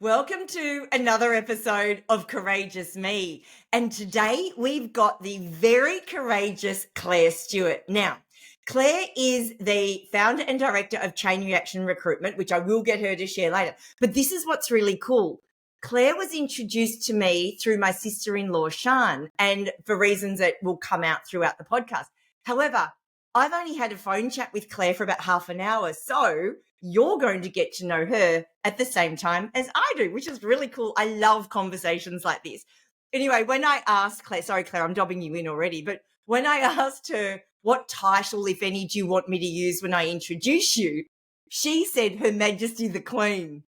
Welcome to another episode of Courageous Me. And today we've got the very courageous Claire Stuart. Now, Claire is the founder and director of Chain Reaction Recruitment, which I will get her to share later. But this is what's really cool. Claire was introduced to me through my sister-in-law, Shan, and for reasons that will come out throughout the podcast. However, I've only had a phone chat with Claire for about half an hour, so you're going to get to know her at the same time as I do, which is really cool. I love conversations like this. Anyway, when I asked Claire, sorry, Claire, I'm dobbing you in already, but when I asked her what title, if any, do you want me to use when I introduce you, she said Her Majesty the Queen.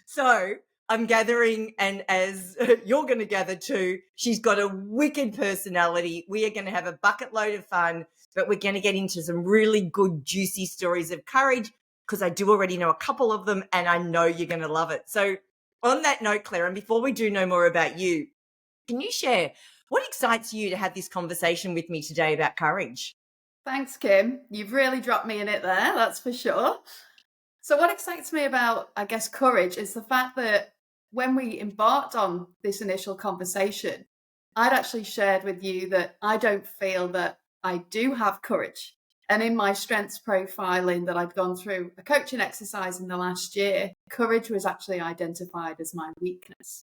So I'm gathering, and as you're going to gather too, she's got a wicked personality. We are going to have a bucket load of fun, but we're going to get into some really good, juicy stories of courage, because I do already know a couple of them and I know you're going to love it. So on that note, Claire, and before we do know more about you, can you share what excites you to have this conversation with me today about courage? Thanks, Kim. You've really dropped me in it there, that's for sure. So what excites me about, I guess, courage is the fact that when we embarked on this initial conversation, I'd actually shared with you that I don't feel that I do have courage. And in my strengths profiling that I'd gone through a coaching exercise in the last year, courage was actually identified as my weakness.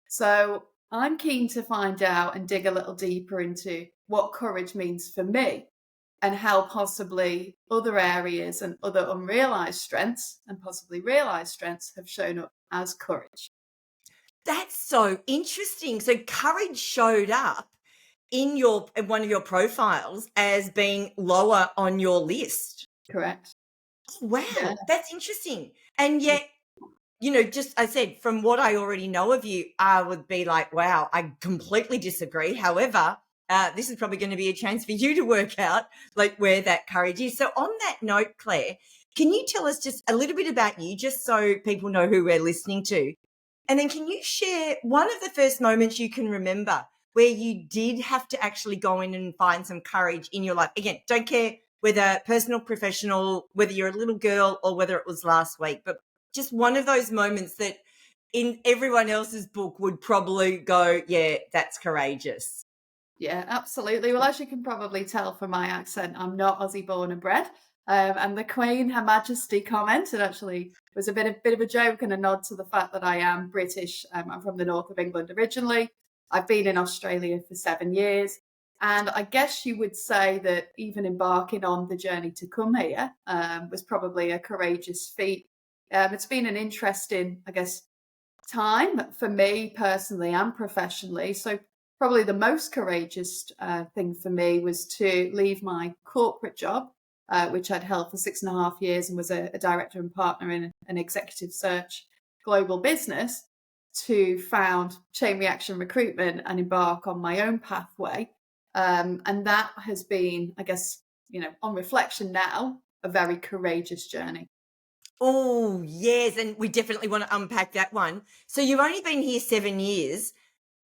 So I'm keen to find out and dig a little deeper into what courage means for me and how possibly other areas and other unrealized strengths and possibly realized strengths have shown up as courage. That's so interesting. So courage showed up in one of your profiles as being lower on your list. Correct. Oh, wow, yeah. That's interesting. And yet, just I said, from what I already know of you, I would be like, wow, I completely disagree. However, this is probably going to be a chance for you to work out like where that courage is. So on that note, Claire, can you tell us just a little bit about you, just so people know who we're listening to? And then can you share one of the first moments you can remember where you did have to actually go in and find some courage in your life? Again, don't care whether personal, professional, whether you're a little girl or whether it was last week, but just one of those moments that in everyone else's book would probably go, yeah, that's courageous. Yeah, absolutely. Well, as you can probably tell from my accent, I'm not Aussie born and bred. And the Queen, Her Majesty comment, it actually was a bit of a joke and a nod to the fact that I am British. I'm from the north of England originally. I've been in Australia for 7 years. And I guess you would say that even embarking on the journey to come here was probably a courageous feat. It's been an interesting, I guess, time for me personally and professionally. So probably the most courageous thing for me was to leave my corporate job, which I'd held for 6.5 years and was a director and partner in an executive search global business, to found Chain Reaction Recruitment and embark on my own pathway. And that has been, I guess, on reflection now, a very courageous journey. Oh, yes. And we definitely want to unpack that one. So you've only been here 7 years.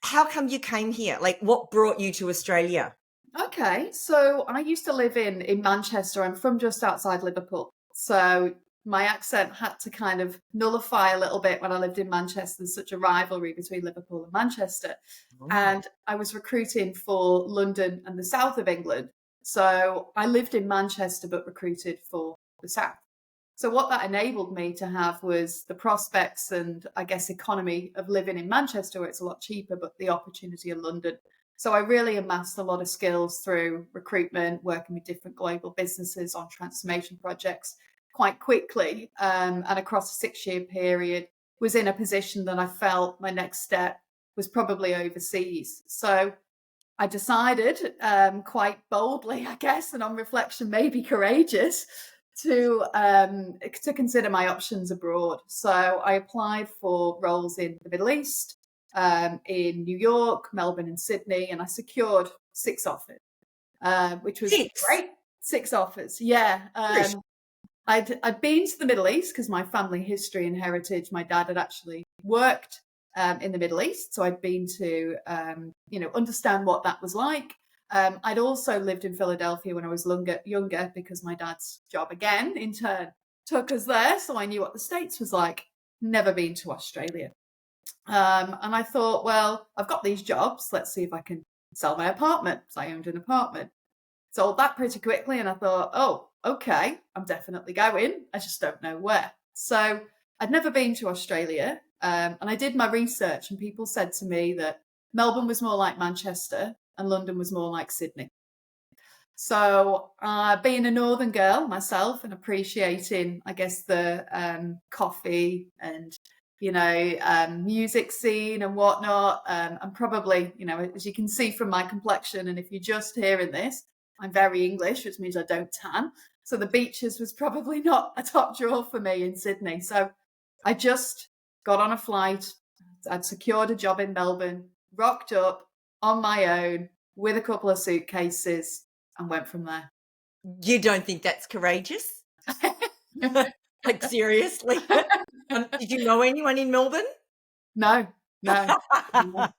How come you came here? Like, what brought you to Australia? Okay, so I used to live in Manchester. I'm from just outside Liverpool. So my accent had to kind of nullify a little bit when I lived in Manchester. There's such a rivalry between Liverpool and Manchester. Oh. And I was recruiting for London and the south of England. So I lived in Manchester but recruited for the south. So what that enabled me to have was the prospects and, I guess, economy of living in Manchester, where it's a lot cheaper, but the opportunity in London. So I really amassed a lot of skills through recruitment, working with different global businesses on transformation projects quite quickly, and across a 6-year period was in a position that I felt my next step was probably overseas. So I decided quite boldly, I guess, and on reflection, maybe courageous, to consider my options abroad. So I applied for roles in the Middle East, in New York, Melbourne and Sydney, and I secured 6 offers, which was great. 6 offers, yeah. I'd been to the Middle East because my family history and heritage, my dad had actually worked in the Middle East. So I'd been to, understand what that was like. I'd also lived in Philadelphia when I was younger because my dad's job again, in turn, took us there. So I knew what the States was like. never been to Australia. And I thought, well, I've got these jobs. Let's see if I can sell my apartment. So I owned an apartment. Sold that pretty quickly. And I thought, oh, okay, I'm definitely going. I just don't know where. So I'd never been to Australia. And I did my research, and people said to me that Melbourne was more like Manchester and London was more like Sydney. So being a northern girl myself and appreciating, I guess, the coffee and, music scene and whatnot, and probably, as you can see from my complexion, and if you're just hearing this, I'm very English, which means I don't tan. So the beaches was probably not a top draw for me in Sydney. So I just got on a flight. I'd secured a job in Melbourne, rocked up on my own with a couple of suitcases, and went from there. You don't think that's courageous? Like, seriously? Did you know anyone in Melbourne? No. I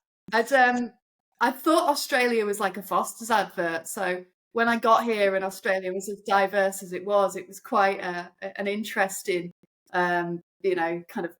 thought Australia was like a Foster's advert. So when I got here and Australia was as diverse as it was quite an interesting, kind of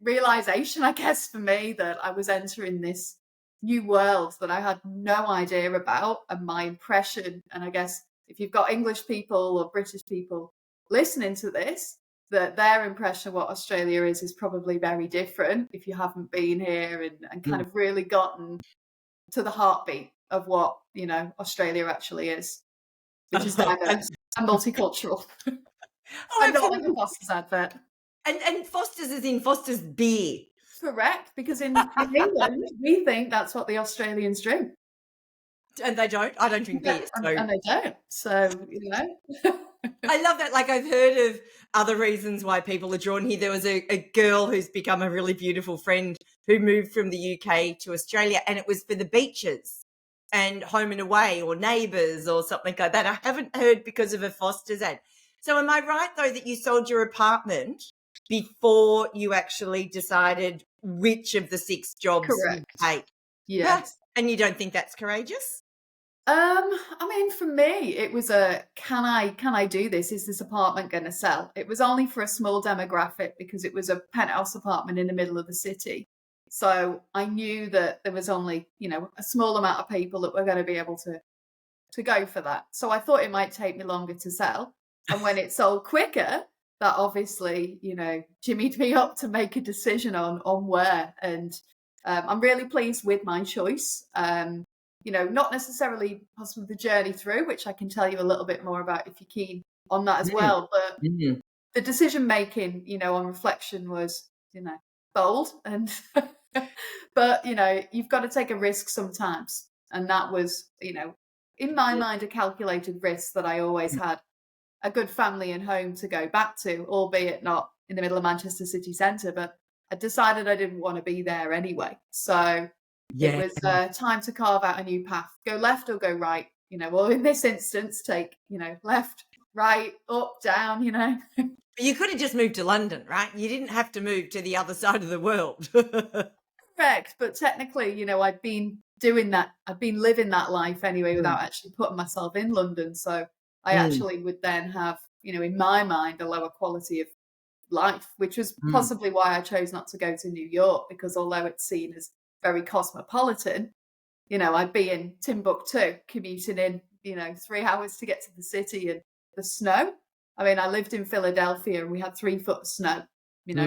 realization, I guess, for me, that I was entering this new world that I had no idea about. And my impression, and I guess if you've got English people or British people listening to this, that their impression of what Australia is probably very different if you haven't been here and kind of really gotten to the heartbeat of what, Australia actually is, which is diverse and multicultural. I'm not like a Foster's advert. And Foster's is in Foster's beer. Correct, because in England, we think that's what the Australians drink. And they don't. I don't drink beer. So. And they don't. So, I love that. Like, I've heard of other reasons why people are drawn here. There was a girl who's become a really beautiful friend who moved from the UK to Australia, and it was for the beaches and home and away or neighbours or something like that. I haven't heard because of a Foster's ad. So am I right, though, that you sold your apartment before you actually decided which of the 6 jobs you'd take? Yes. And you don't think that's courageous? I mean, for me, it was can I do this? Is this apartment going to sell? It was only for a small demographic because it was a penthouse apartment in the middle of the city. So I knew that there was only, a small amount of people that were going to be able to go for that. So I thought it might take me longer to sell. And when it sold quicker, that obviously, jimmied me up to make a decision on where. And I'm really pleased with my choice. Not necessarily possibly the journey through, which I can tell you a little bit more about if you're keen on that as well. But the decision making, on reflection was, bold. And but, you've got to take a risk sometimes. And that was, in my mind, a calculated risk that I always had a good family and home to go back to, albeit not in the middle of Manchester city centre. But I decided I didn't want to be there anyway. So it was time to carve out a new path, go left or go right, or in this instance, take, left, right, up, down, You could have just moved to London, right? You didn't have to move to the other side of the world. Correct. But technically, I'd been doing that. I'd been living that life anyway without actually putting myself in London. So I actually would then have, in my mind, a lower quality of life, which was possibly why I chose not to go to New York, because although it's seen as very cosmopolitan, I'd be in Timbuktu commuting in, 3 hours to get to the city, and the snow. I mean, I lived in Philadelphia and we had 3 foot of snow,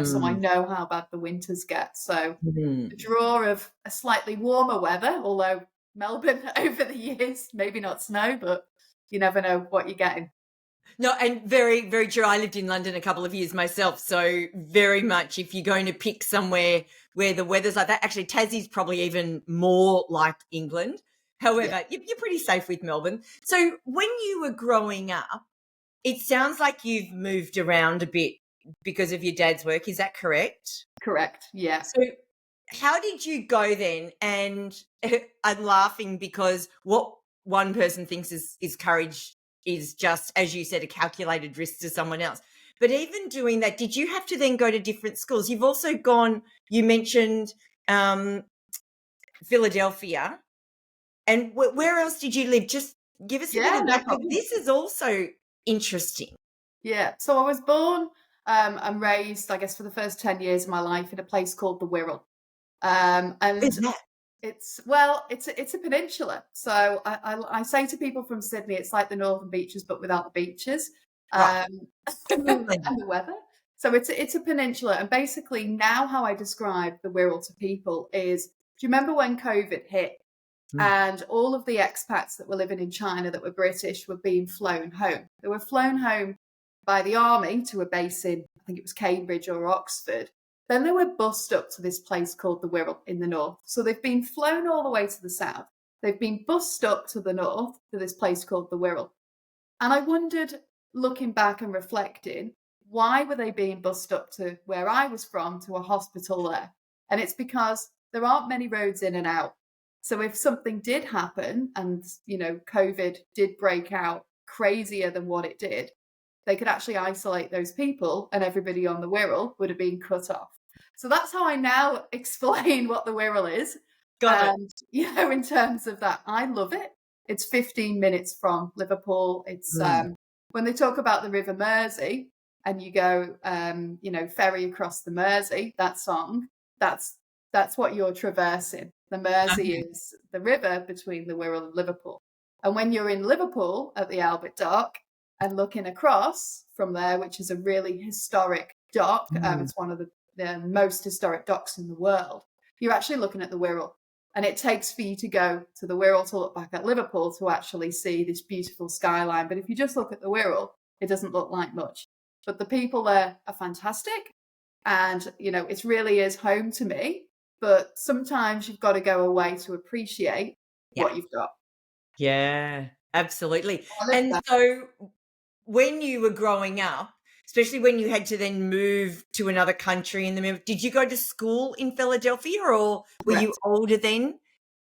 so I know how bad the winters get. So the draw of a slightly warmer weather, although Melbourne over the years, maybe not snow, but you never know what you're getting. No, and very, very true. I lived in London a couple of years myself. So very much if you're going to pick somewhere where the weather's like that, actually Tassie's probably even more like England. However, you're pretty safe with Melbourne. So when you were growing up, it sounds like you've moved around a bit because of your dad's work. Is that correct? Correct, yeah. So how did you go then? And I'm laughing because what one person thinks is courage is just, as you said, a calculated risk to someone else. But even doing that, did you have to then go to different schools? You've also gone, you mentioned Philadelphia. And where else did you live? Just give us a bit of that. This is also interesting. Yeah. So I was born I'm raised, I guess, for the first 10 years of my life in a place called the Wirral. And Where's that? it's a peninsula. So I say to people from Sydney, it's like the Northern Beaches, but without the beaches, Right. and the weather. So it's a peninsula. And basically now how I describe the Wirral to people is, do you remember when COVID hit? And all of the expats that were living in China that were British were being flown home. They were flown home by the army to a base in, I think it was Cambridge or Oxford. Then they were bussed up to this place called the Wirral in the north. So they've been flown all the way to the south. They've been bussed up to the north to this place called the Wirral. And I wondered, looking back and reflecting, why were they being bussed up to where I was from, to a hospital there? And it's because there aren't many roads in and out. So if something did happen and, COVID did break out crazier than what it did, they could actually isolate those people and everybody on the Wirral would have been cut off. So that's how I now explain what the Wirral is. Got And, in terms of that, I love it. It's 15 minutes from Liverpool. It's when they talk about the River Mersey and you go, ferry across the Mersey, that song, that's what you're traversing. The Mersey is the river between the Wirral and Liverpool. And when you're in Liverpool at the Albert Dock and looking across from there, which is a really historic dock, it's one of the most historic docks in the world, you're actually looking at the Wirral. And it takes for you to go to the Wirral to look back at Liverpool to actually see this beautiful skyline. But if you just look at the Wirral, it doesn't look like much. But the people there are fantastic. And, it really is home to me. But sometimes you've got to go away to appreciate what you've got. Yeah, absolutely. And so when you were growing up, especially when you had to then move to another country did you go to school in Philadelphia or were you older then?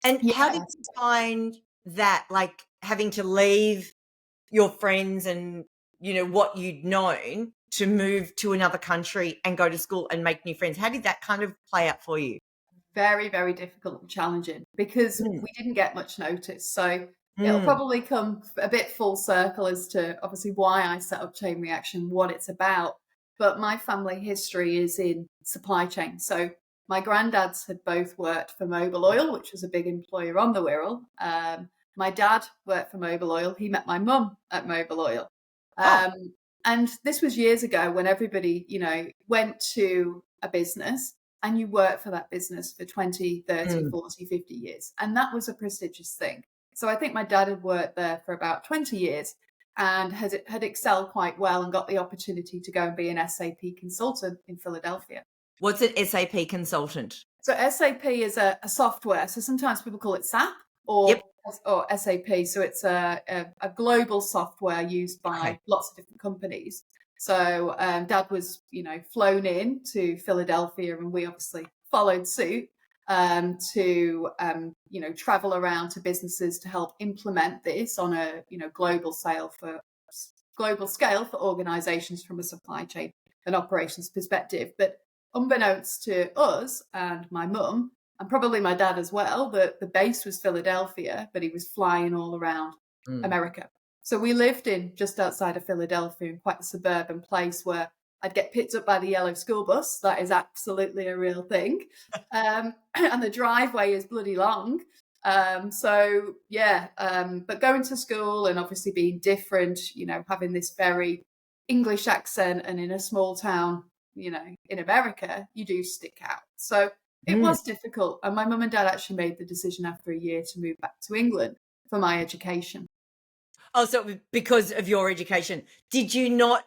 And how did you find that, like having to leave your friends and, what you'd known to move to another country and go to school and make new friends? How did that kind of play out for you? Very, very difficult and challenging because we didn't get much notice. So it'll probably come a bit full circle as to obviously why I set up Chain Reaction, what it's about. But my family history is in supply chain. So my granddads had both worked for Mobil Oil, which was a big employer on the Wirral. My dad worked for Mobil Oil. He met my mum at Mobil Oil. And this was years ago when everybody, went to a business and you work for that business for 20, 30, 40, 50 years. And that was a prestigious thing. So I think my dad had worked there for about 20 years and had excelled quite well and got the opportunity to go and be an SAP consultant in Philadelphia. What's an SAP consultant? So SAP is a software. So sometimes people call it SAP or SAP. So it's a global software used by lots of different companies. So Dad was, flown in to Philadelphia and we obviously followed suit to, travel around to businesses to help implement this on a, global scale for organizations from a supply chain and operations perspective. But unbeknownst to us and my mum, and probably my dad as well, the base was Philadelphia, but he was flying all around America. So we lived in just outside of Philadelphia in quite a suburban place where I'd get picked up by the yellow school bus. That is absolutely a real thing. And the driveway is bloody long. But going to school and obviously being different, having this very English accent and in a small town, in America, you do stick out. So it was difficult. And my mum and dad actually made the decision after a year to move back to England for my education. Oh, so because of your education, did you not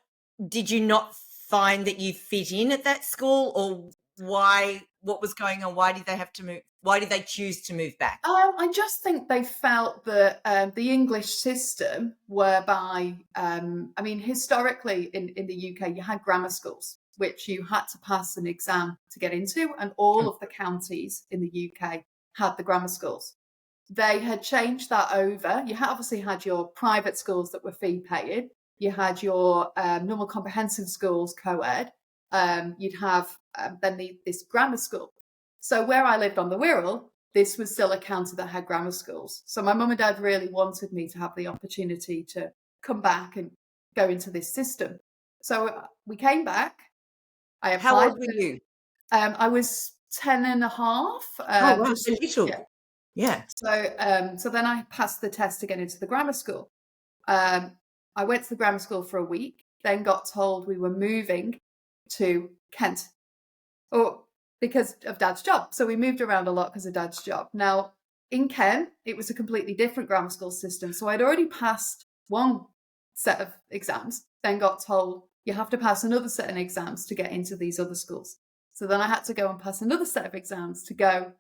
find that you fit in at that school, or why? What was going on? Why did they have to move? Why did they choose to move back? I just think they felt that the English system, whereby, historically in the UK, you had grammar schools, which you had to pass an exam to get into, and all of the counties in the UK had the grammar schools. They had changed that over. You obviously had your private schools that were fee paying. You had your normal comprehensive schools, co-ed. You'd have then this grammar school. So where I lived on the Wirral, this was still a county that had grammar schools. So my mum and dad really wanted me to have the opportunity to come back and go into this system. So we came back. I How applied old were for, you? I was 10 and a half, Oh, wow, just, so little. yeah. Yeah. So then I passed the test to get into the grammar school. Um, I went to the grammar school for a week, then got told we were moving to Kent, because of Dad's job. So we moved around a lot because of Dad's job. Now, in Kent, it was a completely different grammar school system. So I'd already passed one set of exams, then got told you have to pass another set of exams to get into these other schools. So then I had to go and pass another set of exams to go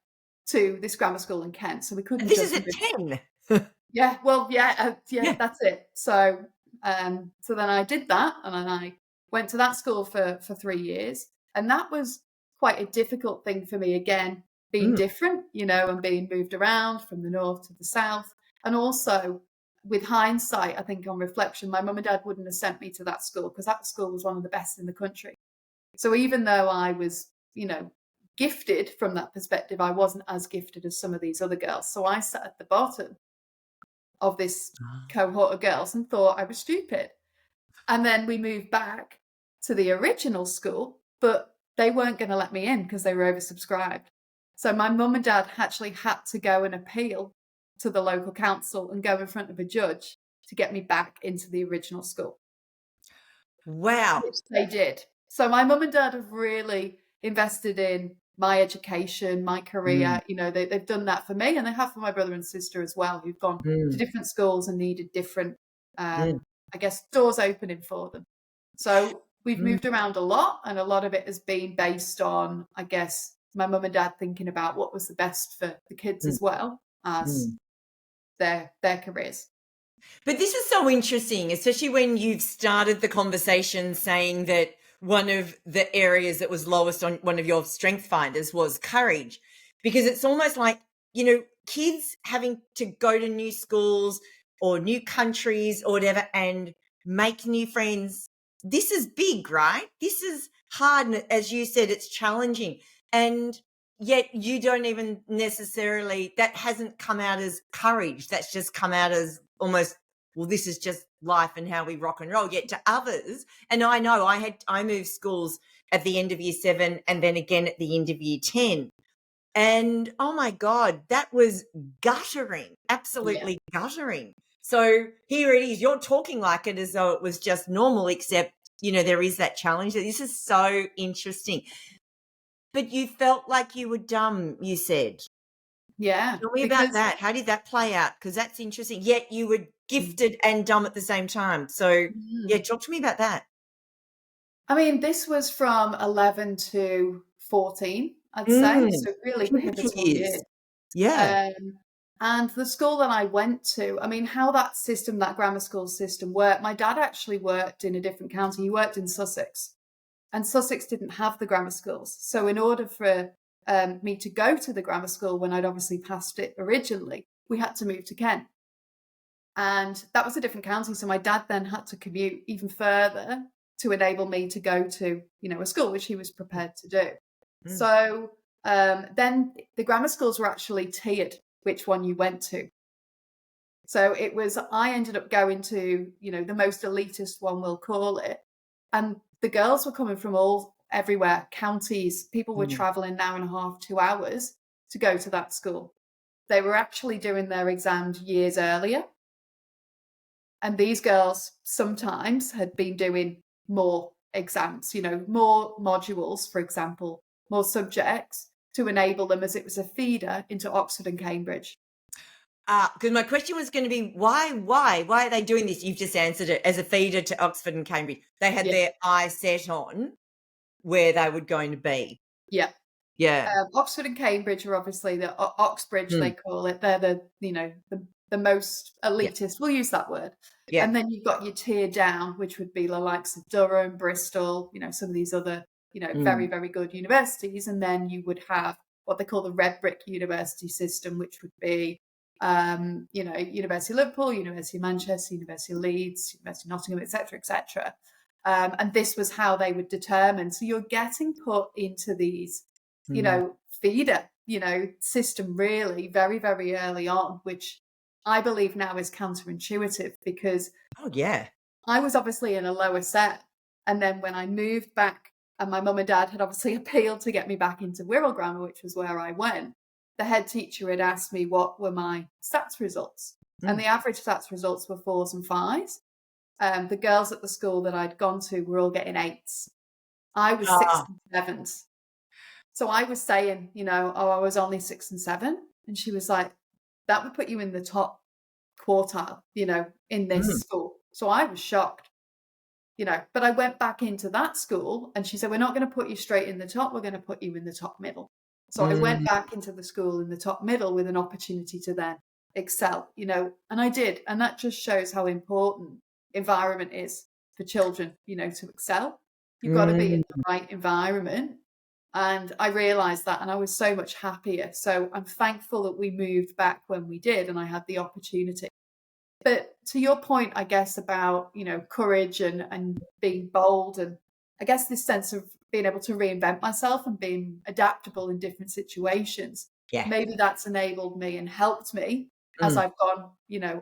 to this grammar school in Kent. So we couldn't This is just at move. 10. Yeah, well, yeah, Yeah. that's it. So then I did that, and then I went to that school for 3 years, and that was quite a difficult thing for me. Again, being Mm. different, and being moved around from the north to the south, and also with hindsight, I think on reflection, my mum and dad wouldn't have sent me to that school because that school was one of the best in the country. So even though I was, gifted from that perspective, I wasn't as gifted as some of these other girls. So I sat at the bottom of this cohort of girls and thought I was stupid. And then we moved back to the original school, but they weren't going to let me in because they were oversubscribed. So my mum and dad actually had to go and appeal to the local council and go in front of a judge to get me back into the original school, Wow. which they did. So my mum and dad have really invested in my education, my career. They've done that for me, and they have for my brother and sister as well, who've gone to different schools and needed different, I guess, doors opening for them. So we've moved around a lot, and a lot of it has been based on, I guess, my mum and dad thinking about what was the best for the kids as well as their careers. But this is so interesting, especially when you've started the conversation saying that one of the areas that was lowest on one of your strength finders was courage, because it's almost like, kids having to go to new schools or new countries or whatever and make new friends. This is big, right? This is hard. And as you said, it's challenging. And yet you don't even necessarily, that hasn't come out as courage. That's just come out as almost, well, this is just life and how we rock and roll. Yet to others, and I know I moved schools at the end of year 7 and then again at the end of year 10. And oh my God, that was guttering, absolutely guttering. So here it is. You're talking like it as though it was just normal, except, there is that challenge. This is so interesting. But you felt like you were dumb, you said. Yeah. Tell me about that. How did that play out? Because that's interesting. Yet you were gifted and dumb at the same time. So, talk to me about that. I mean, this was from 11 to 14, I'd say. So really pivotal years. Yeah. And the school that I went to, I mean, how that grammar school system worked, my dad actually worked in a different county. He worked in Sussex, and Sussex didn't have the grammar schools. So in order for me to go to the grammar school when I'd obviously passed it originally, we had to move to Kent. And that was a different county. So my dad then had to commute even further to enable me to go to, a school, which he was prepared to do. So then the grammar schools were actually tiered, which one you went to. So I ended up going to, the most elitist one, we'll call it. And the girls were coming from everywhere, counties. People were traveling an hour and a half, 2 hours to go to that school. They were actually doing their exams years earlier. And these girls sometimes had been doing more exams, more modules, for example, more subjects to enable them, as it was a feeder into Oxford and Cambridge. Because my question was going to be, why are they doing this? You've just answered it, as a feeder to Oxford and Cambridge. They had their eye set on where they were going to be. Yeah. Yeah. Oxford and Cambridge are obviously the Oxbridge, they call it. They're the most elitist. We'll use that word. Yeah. And then you've got your tier down, which would be the likes of Durham, Bristol, some of these other, very, very good universities. And then you would have what they call the red brick university system, which would be, University of Liverpool, University of Manchester, University of Leeds, University of Nottingham, etc., etc. And this was how they would determine. So you're getting put into these, feeder, system really very, very early on, which I believe now is counterintuitive because I was obviously in a lower set And then when I moved back, and my mum and dad had obviously appealed to get me back into Wirral Grammar, which was where I went, the head teacher had asked me what were my stats results. And the average stats results were 4s and 5s. The girls at the school that I'd gone to were all getting 8s. I was 6 and 7s. So I was saying, oh, I was only 6 and 7. And she was like, that would put you in the top quartile, in this school. So I was shocked, but I went back into that school and she said, we're not going to put you straight in the top. We're going to put you in the top middle. So I went back into the school in the top middle with an opportunity to then excel, and I did. And that just shows how important environment is for children, to excel. You've got to be in the right environment. And I realized that, and I was so much happier. So I'm thankful that we moved back when we did, and I had the opportunity. But to your point, I guess, about, courage and being bold, and I guess this sense of being able to reinvent myself and being adaptable in different situations. Yeah. Maybe that's enabled me and helped me as I've gone,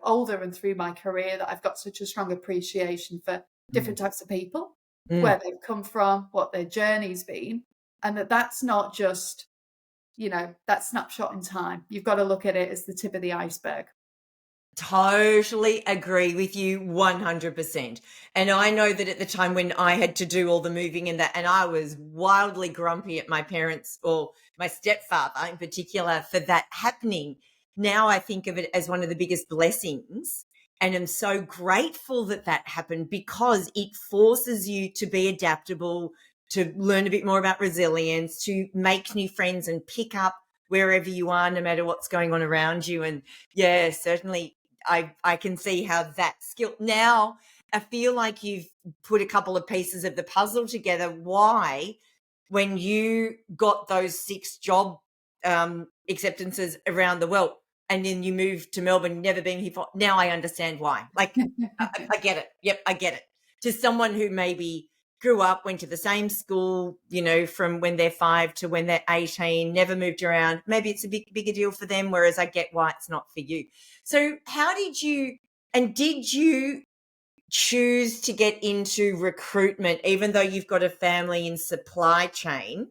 older and through my career, that I've got such a strong appreciation for different types of people, where they've come from, what their journey's been. And that's not just, that snapshot in time. You've got to look at it as the tip of the iceberg. Totally agree with you 100%. And I know that at the time when I had to do all the moving and that, and I was wildly grumpy at my parents, or my stepfather in particular, for that happening. Now I think of it as one of the biggest blessings. And I'm so grateful that that happened, because it forces you to be adaptable, to learn a bit more about resilience, to make new friends and pick up wherever you are, no matter what's going on around you. And yeah, certainly I can see how that skill, now I feel like you've put a couple of pieces of the puzzle together. Why, when you got those 6 job acceptances around the world, and then you moved to Melbourne, never been here before, now I understand why. Like, I get it. Yep, I get it. To someone who maybe grew up, went to the same school, from when they're 5 to when they're 18, never moved around, maybe it's a bigger deal for them, whereas I get why it's not for you. So how did you choose to get into recruitment, even though you've got a family in supply chain?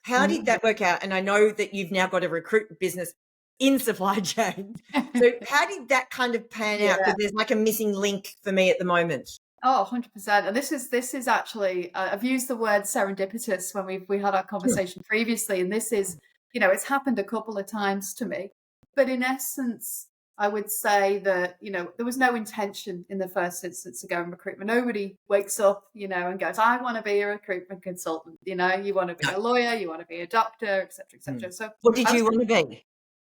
How did that work out? And I know that you've now got a recruitment business in supply chain. So how did that kind of pan out? Because there's like a missing link for me at the moment. Oh, 100%. And this is actually, I've used the word serendipitous when we had our conversation previously. And this is, it's happened a couple of times to me. But in essence, I would say that, there was no intention in the first instance to go in recruitment. Nobody wakes up, and goes, I want to be a recruitment consultant. You want to be a lawyer, you want to be a doctor, et cetera, et cetera. So what did you want to be?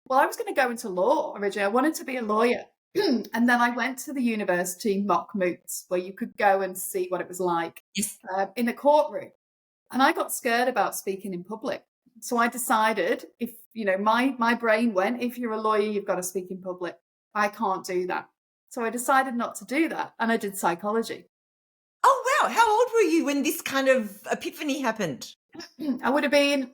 Well, I was going to go into law originally. I wanted to be a lawyer. And then I went to the university mock moots, where you could go and see what it was like in a courtroom. And I got scared about speaking in public. So I decided, if, my brain went, if you're a lawyer, you've got to speak in public. I can't do that. So I decided not to do that. And I did psychology. Oh, wow. How old were you when this kind of epiphany happened? I would have been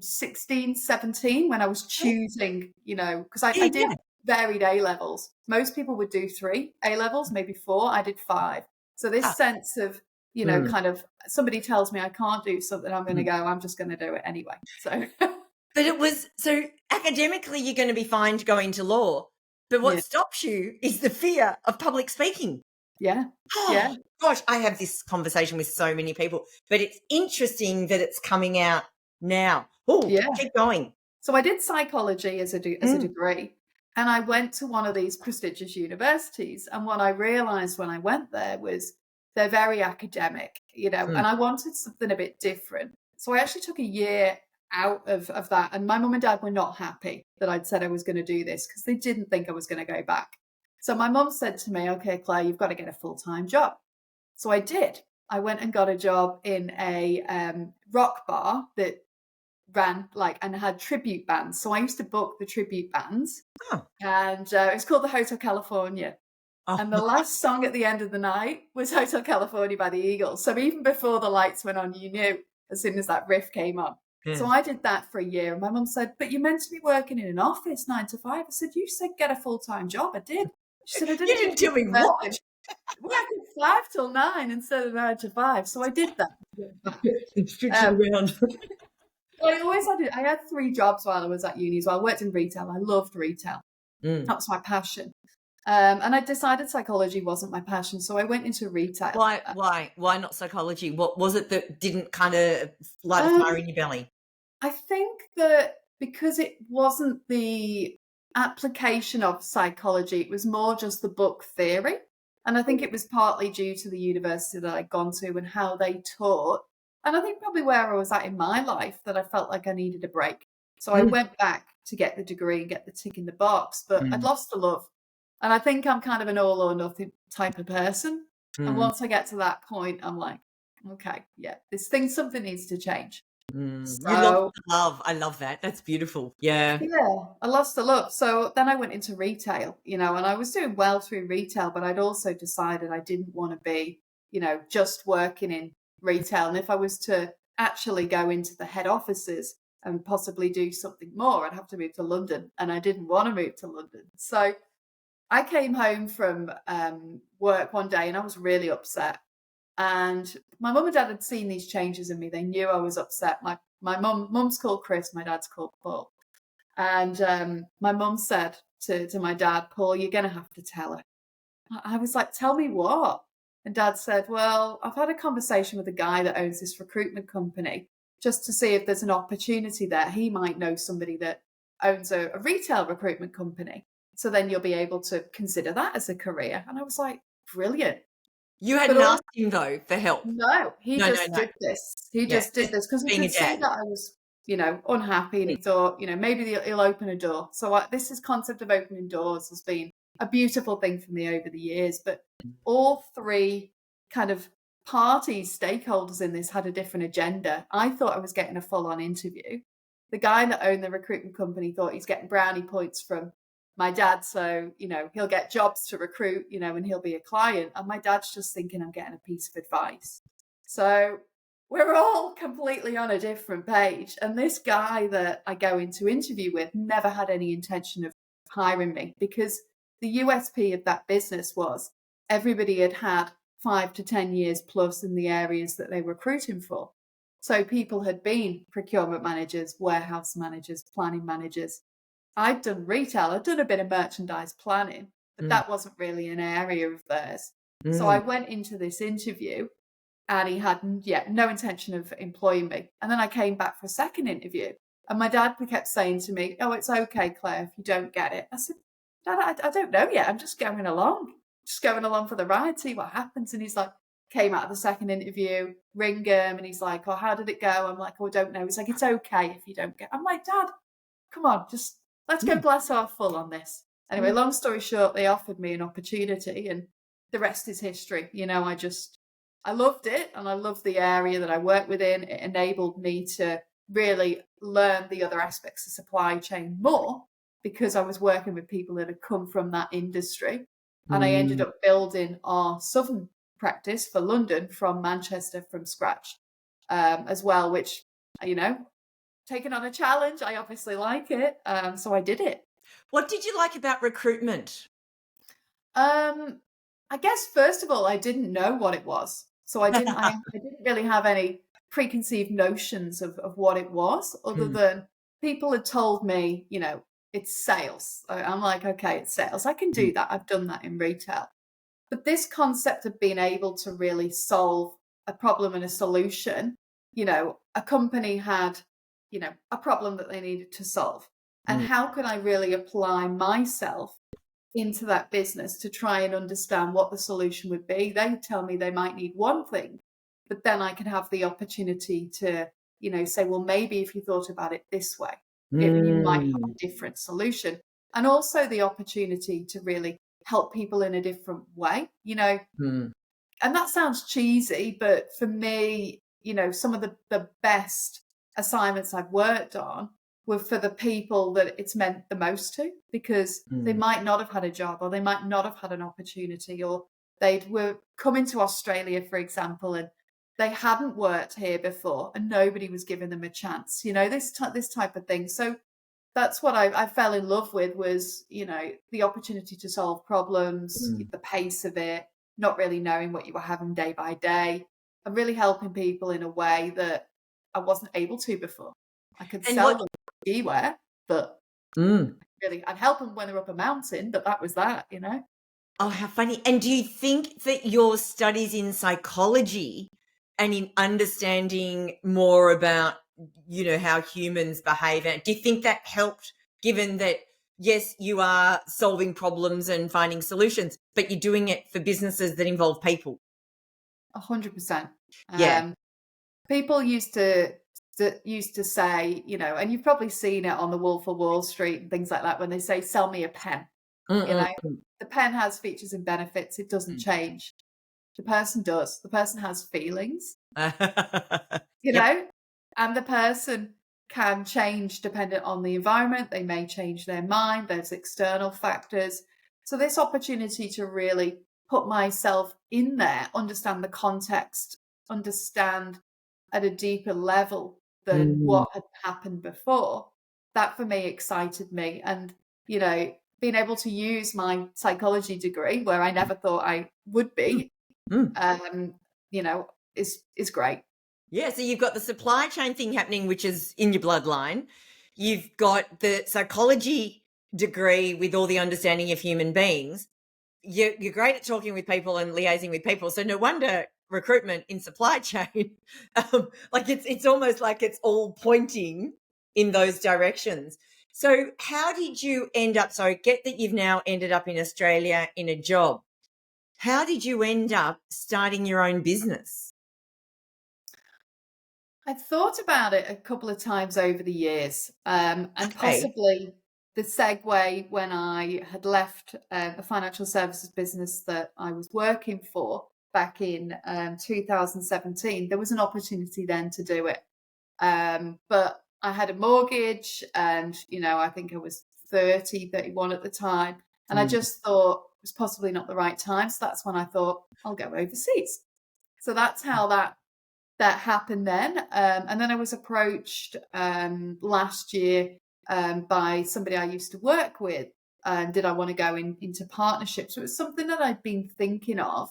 16, 17 when I was choosing, because I did varied A-levels. Most people would do 3 A-levels, maybe 4. I did 5. So this sense of, kind of, somebody tells me I can't do something, I'm going to go, I'm just going to do it anyway. So, but it was, so academically you're going to be fine to go into law, but what stops you is the fear of public speaking. Yeah. Yeah. Gosh, I have this conversation with so many people, but it's interesting that it's coming out now. Oh, keep going. So I did psychology as a degree, and I went to one of these prestigious universities. And what I realized when I went there was they're very academic, and I wanted something a bit different. So I actually took a year out of that. And my mum and dad were not happy that I'd said I was going to do this, because they didn't think I was going to go back. So my mum said to me, okay, Claire, you've got to get a full-time job. So I did. I went and got a job in a rock bar that ran and had tribute bands. So I used to book the tribute bands, and it's called the Hotel California. And the last song at the end of the night was Hotel California by the Eagles. So even before the lights went on, you knew as soon as that riff came on. So I did that for a year. And my mum said, but you're meant to be working in an office 9 to 5. I said, you said get a full-time job. I did. She said, I didn't. You didn't tell me what? working 5 till 9 instead of 9 to 5. So I did that. Switch it around. Well, I had 3 jobs while I was at uni as well. I worked in retail. I loved retail. That was my passion. And I decided psychology wasn't my passion, so I went into retail. Why not psychology? What was it that didn't kind of light a fire in your belly? I think that because it wasn't the application of psychology, it was more just the book theory. And I think it was partly due to the university that I'd gone to and how they taught. And I think probably where I was at in my life that I felt like I needed a break. So I went back to get the degree and get the tick in the box, but I'd lost the love. And I think I'm kind of an all or nothing type of person. And once I get to that point, I'm like, okay, yeah, something needs to change. You So lost the love. I love that. That's beautiful. Yeah. I lost the love. So then I went into retail, and I was doing well through retail, but I'd also decided I didn't want to be, just working in retail. And if I was to actually go into the head offices and possibly do something more, I'd have to move to London. And I didn't want to move to London. So I came home from work one day and I was really upset. And my mum and dad had seen these changes in me. They knew I was upset. My mum's called Chris, my dad's called Paul. And my mum said to my dad, Paul, you're going to have to tell her. I was like, tell me what? And dad said, well, I've had a conversation with a guy that owns this recruitment company just to see if there's an opportunity there. He might know somebody that owns a retail recruitment company. So then you'll be able to consider that as a career. And I was like, brilliant. You hadn't asked him, though, for help. No, he just did this. He just did this because he could see that I was, unhappy, and he thought, maybe he'll open a door. So this concept of opening doors has been a beautiful thing for me over the years. But all 3 kind of parties, stakeholders in this had a different agenda. I thought I was getting a full-on interview. The guy that owned the recruitment company thought he's getting brownie points from my dad, so he'll get jobs to recruit, and he'll be a client. And my dad's just thinking I'm getting a piece of advice. So we're all completely on a different page. And this guy that I go into interview with never had any intention of hiring me, because the USP of that business was everybody had 5 to 10 years plus in the areas that they were recruiting for. So people had been procurement managers, warehouse managers, planning managers. I'd done retail, I'd done a bit of merchandise planning, but that wasn't really an area of theirs. So I went into this interview and he had no intention of employing me. And then I came back for a second interview and my dad kept saying to me, oh, it's okay, Claire, if you don't get it. I said, Dad, I don't know yet. I'm just going along for the ride, see what happens. And he's like, came out of the second interview, ring him, and he's like, oh, how did it go? I'm like, oh, I don't know. He's like, it's okay if you don't get it. I'm like, Dad, come on, just let's go glass half full on this. Anyway, long story short, they offered me an opportunity and the rest is history. I loved it and I loved the area that I worked within. It enabled me to really learn the other aspects of supply chain more because I was working with people that had come from that industry. And I ended up building our southern practice for London from Manchester from scratch as well, which, taking on a challenge. I obviously like it. So I did it. What did you like about recruitment? I guess, first of all, I didn't know what it was. So I didn't really have any preconceived notions of what it was, other than people had told me, it's sales. I'm like, okay, it's sales. I can do that. I've done that in retail. But this concept of being able to really solve a problem and a solution, a company had a problem that they needed to solve. And how can I really apply myself into that business to try and understand what the solution would be? They tell me they might need one thing, but then I can have the opportunity to, say, well, maybe if you thought about it this way, you might have a different solution. And also the opportunity to really help people in a different way, And that sounds cheesy, but for me, some of the best assignments I've worked on were for the people that it's meant the most to, because they might not have had a job or they might not have had an opportunity, or they were coming to Australia, for example, and they hadn't worked here before and nobody was giving them a chance, this type of thing. So that's what I fell in love with was, the opportunity to solve problems, the pace of it, not really knowing what you were having day by day, and really helping people in a way that I wasn't able to before. I could And sell what them ski wear, but really, I'd help them when they're up a mountain, but that was that, you know? Oh, how funny. And do you think that your studies in psychology and in understanding more about, how humans behave, do you think that helped, given that, yes, you are solving problems and finding solutions, but you're doing it for businesses that involve people? 100%. Yeah. People used to say, and you've probably seen it on the Wolf of Wall Street and things like that, when they say, "Sell me a pen." You know, Mm-mm-mm. the pen has features and benefits. It doesn't change. The person does. The person has feelings, you Yep. know, and the person can change dependent on the environment. They may change their mind. There's external factors. So this opportunity to really put myself in there, understand the context, understand at a deeper level than Mm. what had happened before, that for me excited me. And, being able to use my psychology degree where I never thought I would be, Mm. um, is great. Yeah, so you've got the supply chain thing happening, which is in your bloodline. You've got the psychology degree with all the understanding of human beings. You're great at talking with people and liaising with people. So no wonder recruitment in supply chain, like it's almost like it's all pointing in those directions. So how did you end up? So I get that you've now ended up in Australia in a job. How did you end up starting your own business? I've thought about it a couple of times over the years, and Okay. possibly the segue when I had left the financial services business that I was working for back in 2017. There was an opportunity then to do it. But I had a mortgage and, I think I was 30, 31 at the time. And I Mm. just thought it was possibly not the right time. So that's when I thought I'll go overseas. So that's how that happened then. And then I was approached last year by somebody I used to work with. Did I want to go into partnerships? So it was something that I'd been thinking of.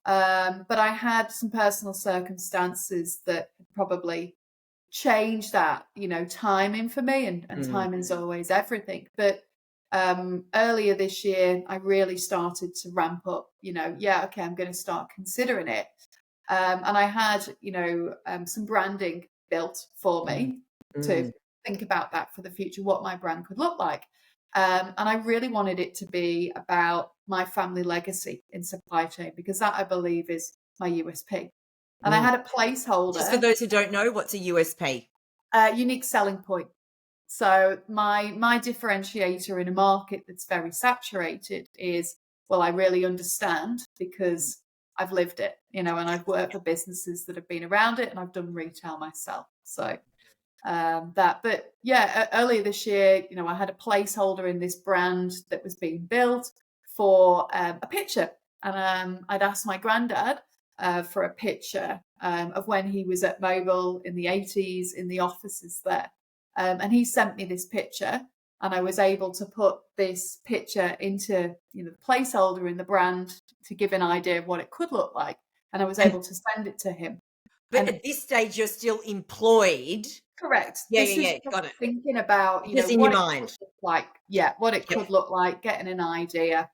But I had some personal circumstances that probably changed that, timing for me, and Mm. timing's always everything. But earlier this year, I really started to ramp up, okay, I'm going to start considering it. And I had, some branding built for Mm. me to Mm. think about that for the future, what my brand could look like. And I really wanted it to be about my family legacy in supply chain, because that, I believe, is my USP. And I Mm. had a Just for placeholder, those who don't know, what's a USP? unique selling point. So my differentiator in a market that's very saturated is, well, I really understand because I've lived it, and I've worked for businesses that have been around it, and I've done retail myself. So but yeah, earlier this year, I had a placeholder in this brand that was being built for a picture, and I'd asked my granddad for a picture of when he was at Mobil in the 80s in the offices there. And he sent me this picture, and I was able to put this picture into, the placeholder in the brand to give an idea of what it could look like. And I was And able to send it to him. but And at this stage, you're still employed. correct. Yeah, yeah, This is yeah. just Got it. thinking about, Just in your what it could mind. look like. Yeah, what it Yep. could look like, getting an idea.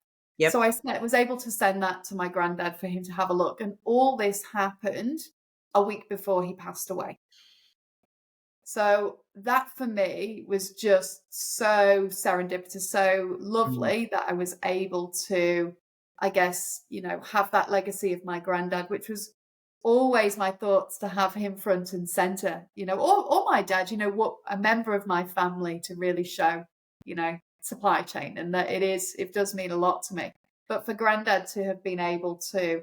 So Yep. was able to send that to my granddad for him to have a look. And all this happened a week before he passed away. So that for me was just so serendipitous, so Mm. lovely that I was able to, I guess, have that legacy of my granddad, which was always my thoughts to have him front and center, or my dad, what a member of my family to really show, supply chain, and that it does mean a lot to me. But for granddad to have been able to